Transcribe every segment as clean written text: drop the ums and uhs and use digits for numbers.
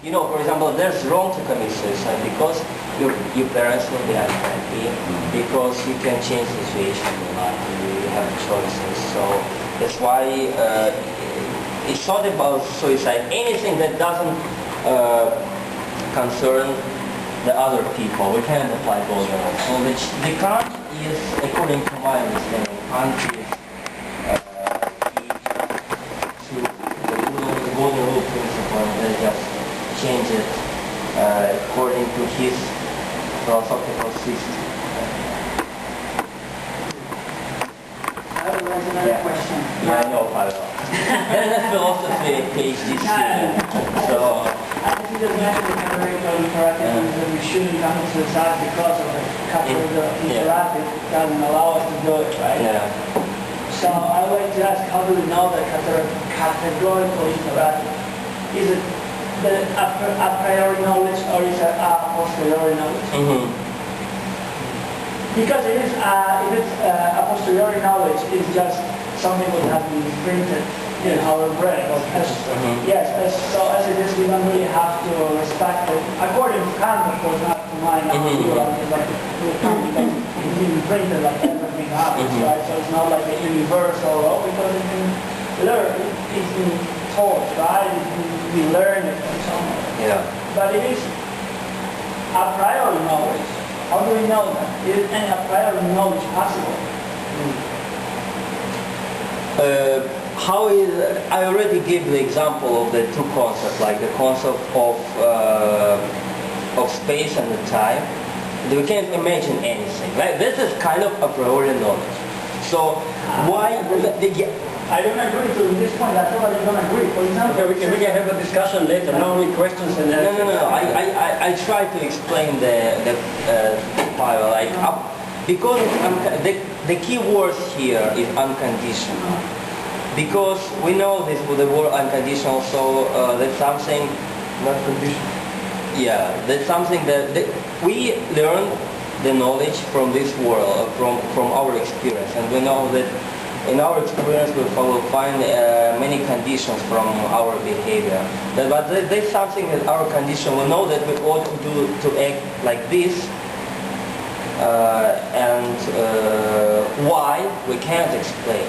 you know, for example, there's wrong to commit suicide because your parents will be unhappy, because you can change the situation in life, you have choices. So that's why it's not about suicide. Anything that doesn't concern the other people, we can't apply those rules. So the Kant is, according to my understanding, Kant is the golden rule principle, and then just change it according to his philosophical system. I have another question. Yeah, I know, Pavel. There's a philosophy PhD student. So I think you just mentioned the categorical imperative that we shouldn't come to suicide because of the categorical imperative doesn't allow us to do it, right? yeah. So I would like to ask, how do we know the categorical imperative? Is it the a priori knowledge or is it a posteriori knowledge? Mm-hmm. Because if it's a posteriori knowledge, it's just something that has been printed in our brain. Yes, so as it is, we don't really have to respect it. According to Kant, of course, not to mine, it's like it's been printed like everything happens, right? So it's not like a universal law because it's been learned, it's been taught, right? We learn it from somewhere. Yeah. But it is a priori knowledge. How do we know that? Is any a priori knowledge possible? How is, I already gave the example of the two concepts, like the concept of space and the time. We can't imagine anything. Like, this is kind of a priori knowledge. So why? I don't agree to this point. I totally don't agree. For example, Okay, we can have a discussion later. Now only questions and answers. No. I try to explain the file like because the key words here is unconditional. Because we know this with the word unconditional, so that's something Not conditional. Yeah, that's something that we learn the knowledge from this world, from our experience, and we know that in our experience we will find many conditions from our behavior. But there's something that our condition, we know that we ought to act like this, and why we can't explain.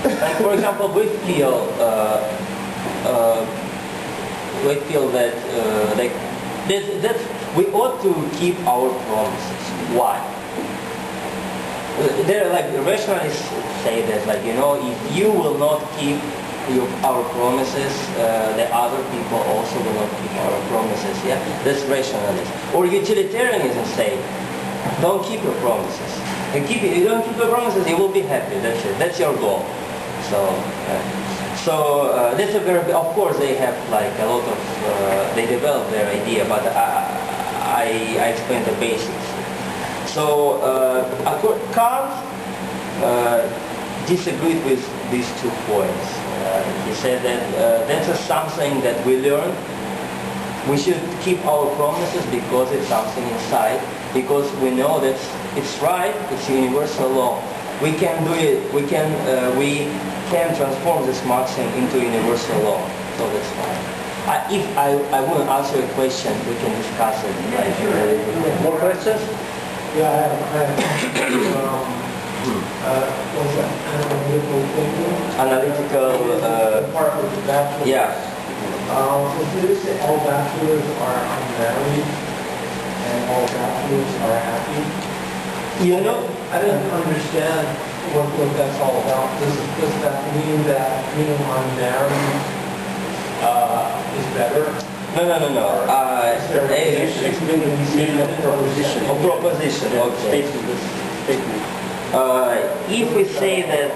Like, for example, we feel that that we ought to keep our promises. Why? There, like, rationalists say that, like, you know, if you will not keep our promises, the other people also will not keep our promises. Yeah, that's rationalist. Or utilitarianism say, don't keep your promises. You don't keep your promises, you will be happy. That's it. That's your goal. So that's a very, of course they have like a lot of, they develop their idea, but I explain the basics. So Kant disagreed with these 2 points. He said that that's something that we learn. We should keep our promises because it's something inside, because we know that it's right, it's universal law. We can do it, we can transform this maxim into universal law, so that's fine. If I want to answer a question, we can discuss it. Yeah, sure. More questions? Yeah, I have a question. Was that analytical thinking? Analytical, Part of the bachelor. yeah. So did it say all bachelors are unmarried and all bachelors are happy? You know, I didn't understand what that's all about. Does that mean that being unmarried is better? No. Explain the meaning of proposition. A proposition, okay. Statement. If we say that,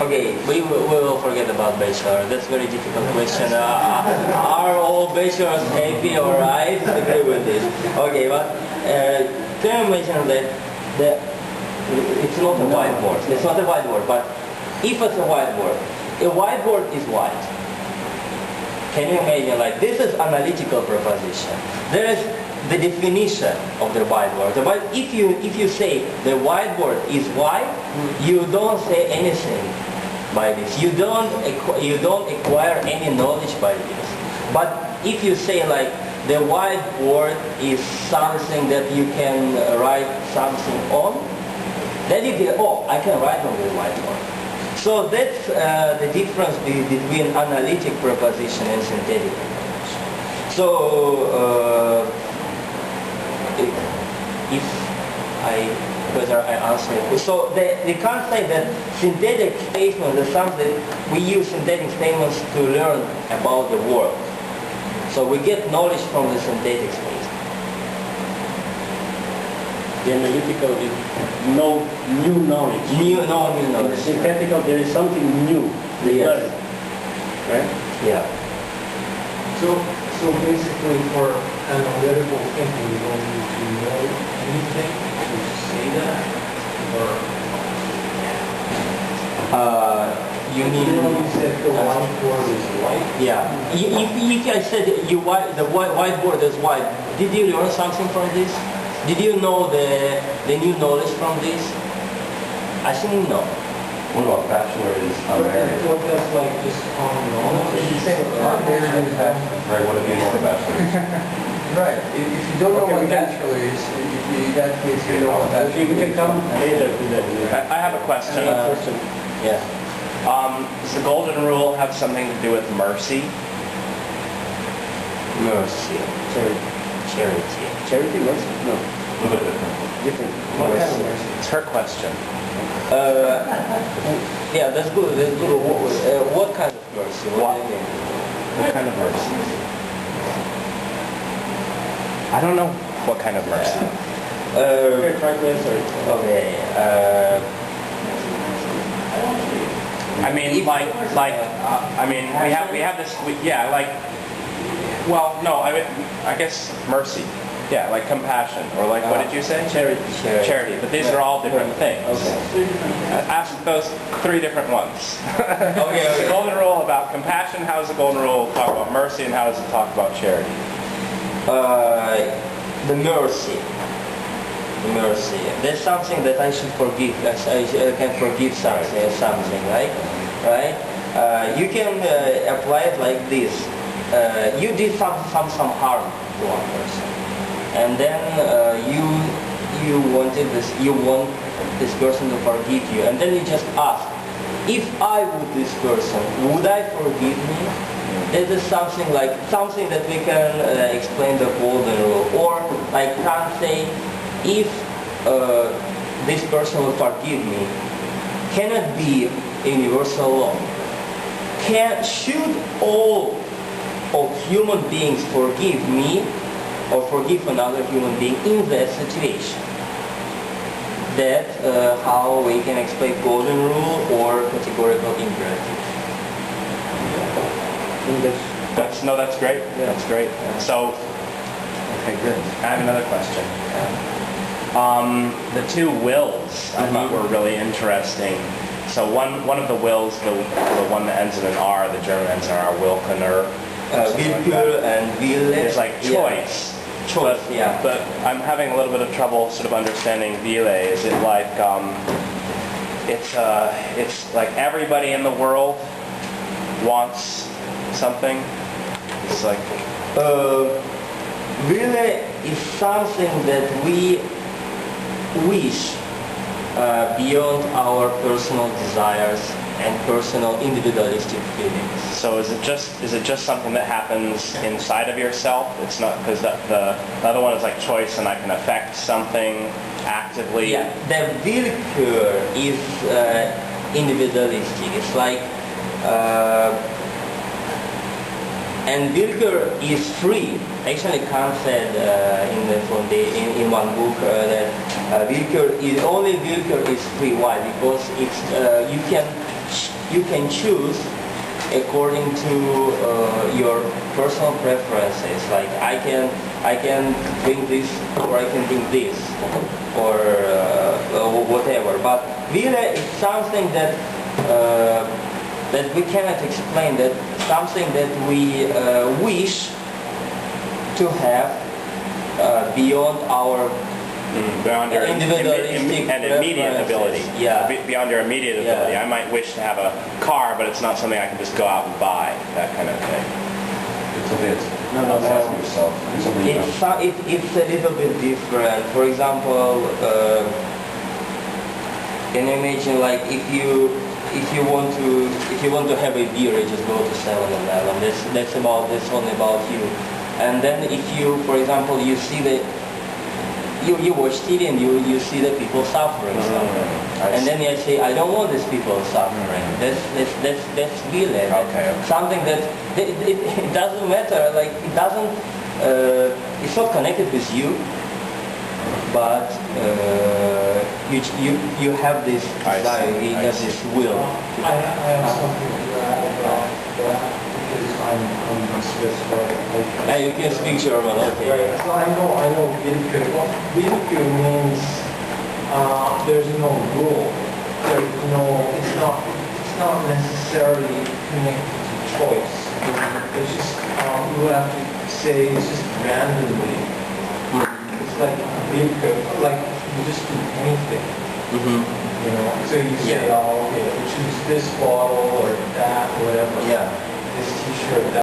okay, we will forget about bachelor. That's a very difficult question. Are all bachelors happy or I disagree with this? Okay, but can you mention that it's not a whiteboard. It's not a whiteboard, but if it's a whiteboard is white. Can you imagine, like, this is analytical proposition. There is the definition of the whiteboard. If you say the whiteboard is white, you don't say anything. by this. You don't acquire any knowledge by this. But if you say like the whiteboard is something that you can write something on, then you get, oh, I can write on the whiteboard. So that's the difference between analytic proposition and synthetic proposition. So whether I answer it. So they can't say that synthetic statements are something that we use synthetic statements to learn about the world. So we get knowledge from the synthetic space. The analytical is no new knowledge. New knowledge. The synthetical, there is something new. We Yes. learn. Right? Yeah. So basically for analytical thinking, you don't need to know anything to say that? Or You mean? you know, you said the whiteboard is white? Yeah. If I said the whiteboard is white, did you learn something from this? Did you know the new knowledge from this? I think no. What about bachelor is unmarried? Well, that's like just common knowledge. You say unmarried is bachelor. Right, what do you mean what a bachelor is? Right. If you don't know what bachelor is, that means you know what bachelor We can come later to that. I have a question. Yeah. Does the golden rule have something to do with mercy? Mercy. Charity. Charity, mercy? No. A little bit different. Different. What kind of mercy? It's her question. Yeah, that's good. That's good. What kind of mercy? What do you mean? What kind of mercy? I don't know what kind of mercy. Okay, try to answer it. Okay. I mean, I mean, we have this. Well, no, I guess mercy. Yeah, like compassion, or like what did you say? Charity. Charity. But these are all different things. Okay. Ask those three different ones. Okay. The golden rule about compassion. How does the golden rule talk about mercy, and how does it talk about charity? The mercy. Mercy. There's something that I should forgive. I can forgive something, right? Right? You can apply it like this. You did some harm to one person, and then you want this person to forgive you, and then you just ask, if I were this person, would I forgive me? This is something that we can explain the golden rule, or I can't say, if this person will forgive me, cannot be universal law. Should all of human beings forgive me or forgive another human being in that situation? That's how we can explain golden rule or categorical imperative. That's great. Yeah. That's great. So, okay, good. I have another question. The two wills I thought were really interesting. So one of the wills, the one that ends in an R, the German ends in R, Willkünner. Willkür and Wille. It's like choice. Yeah. Choice, yeah. But I'm having a little bit of trouble sort of understanding Wille. Is it like it's like everybody in the world wants something? It's like Wille is something that we wish beyond our personal desires and personal individualistic feelings. So is it just something that happens inside of yourself? It's not, because the other one is like choice, and I can affect something actively. Yeah, the Willkür is individualistic. It's like and Willkür is free. Actually, Kant said in one book that Willkür is free. Why? Because it's you can choose according to your personal preferences. Like I can drink this, or I can drink this, or whatever. But Wille is something that we cannot explain. That something that we wish to have beyond our Beyond your individualistic and immediate preferences. ability. Yeah. Beyond your immediate ability. Yeah. I might wish to have a car, but it's not something I can just go out and buy. That kind of thing. It's a bit outside of yourself. It's something you know. It's a little bit different. For example, can you imagine like if you want to have a beer, you just go to 7-Eleven. That's only about you. And then if you, for example, you see that you watch TV and you see the people suffering, and then you say, I don't want these people suffering. That's really something that it doesn't matter. Like it doesn't. It's not connected with you, but you have this desire, you have this will. I have something to add about that because I'm Swiss, right? And you can speak German, okay? Right. So I know Willkür. Well, Willkür means there's no rule. It's not necessarily connected to choice. It's just you have to say it's just randomly. It's like Willkür, like you just do anything. You know, so you say, oh, okay, choose this bottle or that, or whatever. Yeah. This T-shirt, that.